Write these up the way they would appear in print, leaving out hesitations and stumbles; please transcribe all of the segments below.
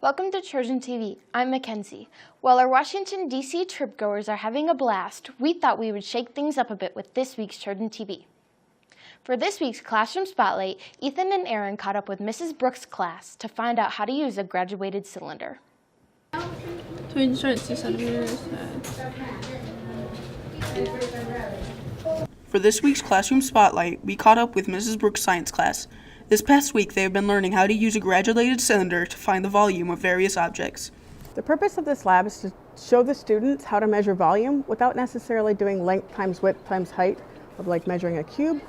Welcome to Trojan TV. I'm Mackenzie. While our Washington, D.C. tripgoers are having a blast, we thought we would shake things up a bit with this week's Trojan TV. For this week's Classroom Spotlight, Ethan and Aaron caught up with Mrs. Brooks' class to find out how to use a graduated cylinder. 260 centimeters. For this week's Classroom Spotlight, we caught up with Mrs. Brooks' science class. This past week, they have been learning how to use a graduated cylinder to find the volume of various objects. The purpose of this lab is to show the students how to measure volume without necessarily doing length times width times height of like measuring a cube.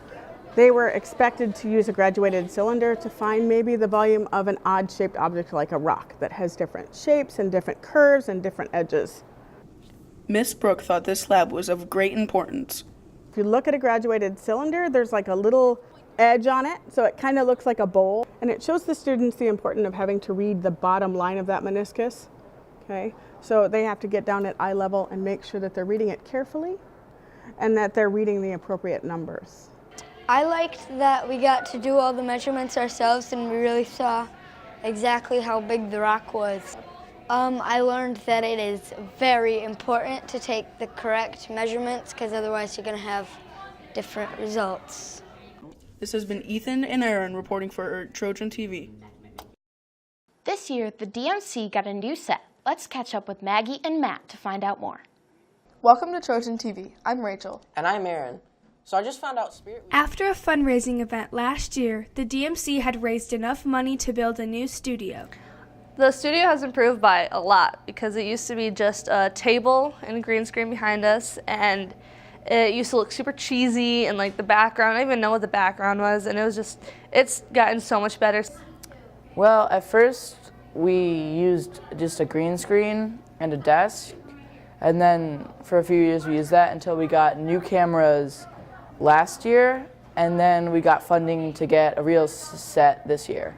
They were expected to use a graduated cylinder to find maybe the volume of an odd-shaped object like a rock that has different shapes and different curves and different edges. Miss Brooke thought this lab was of great importance. If you look at a graduated cylinder, there's like a little edge on it, so it kind of looks like a bowl, and it shows the students the importance of having to read the bottom line of that meniscus. Okay, so they have to get down at eye level and make sure that they're reading it carefully and that they're reading the appropriate numbers. I liked that we got to do all the measurements ourselves and we really saw exactly how big the rock was. I learned that it is very important to take the correct measurements because otherwise you're going to have different results. This has been Ethan and Aaron reporting for Trojan TV. This year, the DMC got a new set. Let's catch up with Maggie and Matt to find out more. Welcome to Trojan TV. I'm Rachel. And I'm Aaron. So I just found out After a fundraising event last year, the DMC had raised enough money to build a new studio. The studio has improved by a lot because it used to be just a table and a green screen behind us, and it used to look super cheesy and like the background, I didn't even know what the background was, and it's gotten so much better. Well, at first we used just a green screen and a desk, and then for a few years we used that until we got new cameras last year, and then we got funding to get a real set this year.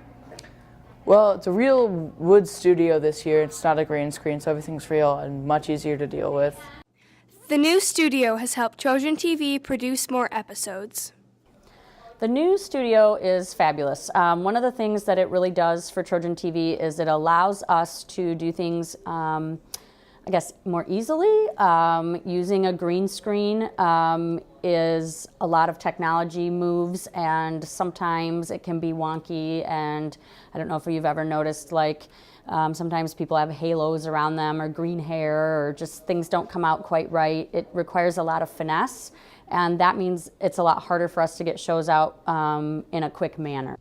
Well, it's a real wood studio this year. It's not a green screen, so everything's real and much easier to deal with. The new studio has helped Trojan TV produce more episodes. The new studio is fabulous. One of the things that it really does for Trojan TV is it allows us to do things, I guess, more easily. Using a green screen is a lot of technology moves, and sometimes it can be wonky, and I don't know if you've ever noticed, like, sometimes people have halos around them or green hair, or just things don't come out quite right. It requires a lot of finesse, and that means it's a lot harder for us to get shows out in a quick manner.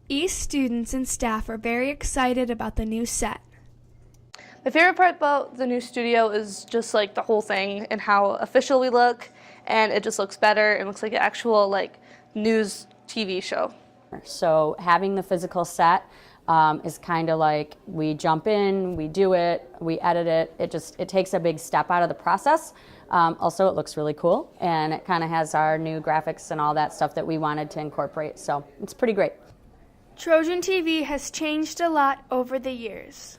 East students and staff are very excited about the new set. My favorite part about the new studio is just like the whole thing and how official we look, and it just looks better and looks like an actual like news TV show. So having the physical set is kind of like we jump in, we do it, we edit it. It takes a big step out of the process. Also, it looks really cool, and it kind of has our new graphics and all that stuff that we wanted to incorporate. So it's pretty great. Trojan TV has changed a lot over the years.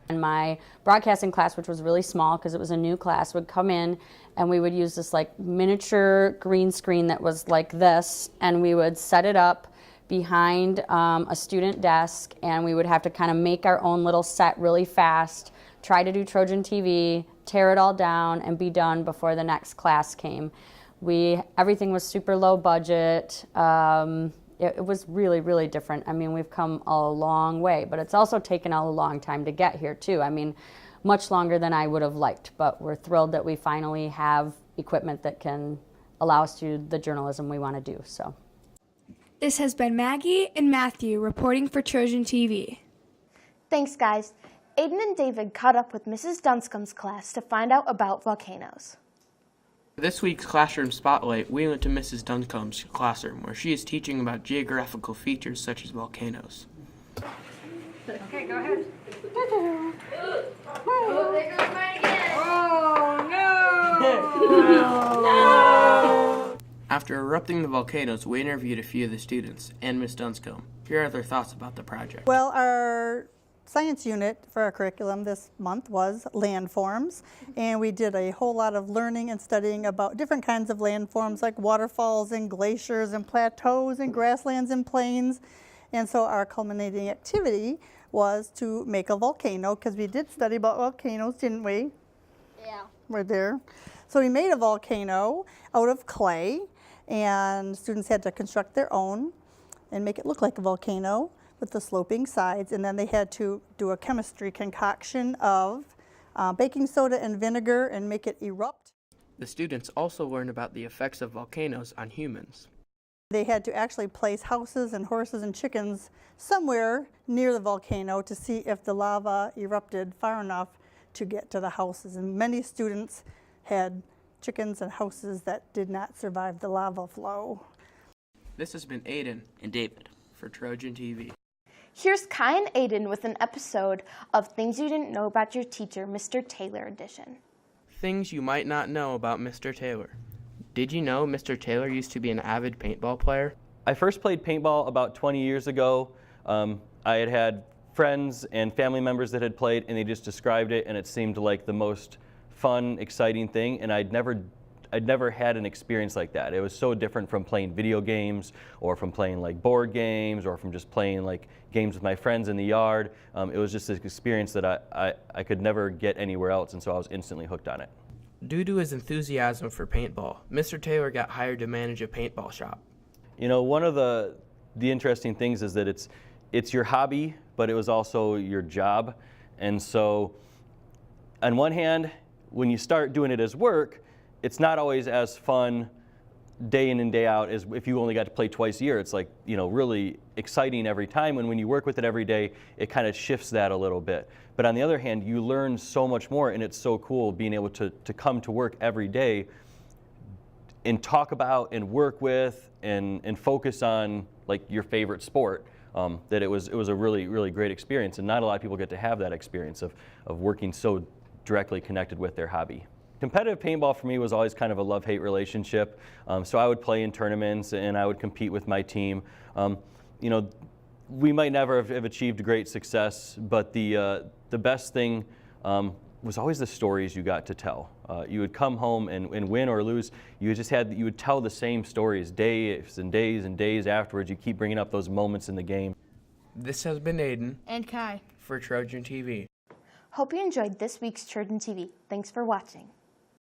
And my broadcasting class, which was really small because it was a new class, would come in and we would use this like miniature green screen that was like this, and we would set it up behind a student desk, and we would have to kind of make our own little set really fast, try to do Trojan TV, tear it all down, and be done before the next class came. Everything was super low budget. It was really, really different. I mean, we've come a long way, but it's also taken a long time to get here too. I mean, much longer than I would have liked, but we're thrilled that we finally have equipment that can allow us to do the journalism we want to do. So. This has been Maggie and Matthew reporting for Trojan TV. Thanks, guys. Aiden and David caught up with Mrs. Dunscombe's class to find out about volcanoes. For this week's Classroom Spotlight, we went to Mrs. Dunscombe's classroom, where she is teaching about geographical features such as volcanoes. Okay, go ahead. Oh, there goes mine again. Oh, no! No! After erupting the volcanoes, we interviewed a few of the students and Miss Dunscombe. Here are their thoughts about the project. Well, our science unit for our curriculum this month was landforms, and we did a whole lot of learning and studying about different kinds of landforms like waterfalls and glaciers and plateaus and grasslands and plains. And so our culminating activity was to make a volcano, because we did study about volcanoes, didn't we? Yeah. Right there. So we made a volcano out of clay, and students had to construct their own and make it look like a volcano with the sloping sides, and then they had to do a chemistry concoction of baking soda and vinegar and make it erupt. The students also learned about the effects of volcanoes on humans. They had to actually place houses and horses and chickens somewhere near the volcano to see if the lava erupted far enough to get to the houses. And many students had chickens and houses that did not survive the lava flow. This has been Aiden and David for Trojan TV. Here's Kai and Aiden with an episode of Things You Didn't Know About Your Teacher, Mr. Taylor edition. Things you might not know about Mr. Taylor. Did you know Mr. Taylor used to be an avid paintball player? I first played paintball about 20 years ago. I had friends and family members that had played, and they just described it, and it seemed like the most fun, exciting thing, and I'd never had an experience like that. It was so different from playing video games, or from playing like board games, or from just playing like games with my friends in the yard. It was just this experience that I could never get anywhere else, and so I was instantly hooked on it. Due to his enthusiasm for paintball, Mr. Taylor got hired to manage a paintball shop. You know, one of the interesting things is that it's your hobby, but it was also your job. And so on one hand, when you start doing it as work, it's not always as fun day in and day out as if you only got to play twice a year. It's like, you know, really exciting every time, and when you work with it every day, it kind of shifts that a little bit. But on the other hand, you learn so much more, and it's so cool being able to come to work every day and talk about and work with and focus on like your favorite sport. That it was a really, really great experience, and not a lot of people get to have that experience of working so directly connected with their hobby. Competitive paintball for me was always kind of a love-hate relationship. So I would play in tournaments and I would compete with my team. You know, we might never have achieved great success, but the best thing was always the stories you got to tell. You would come home and win or lose, you would tell the same stories days and days and days afterwards. You keep bringing up those moments in the game. This has been Aiden And Kai for Trojan TV. Hope you enjoyed this week's Trojan TV. Thanks for watching.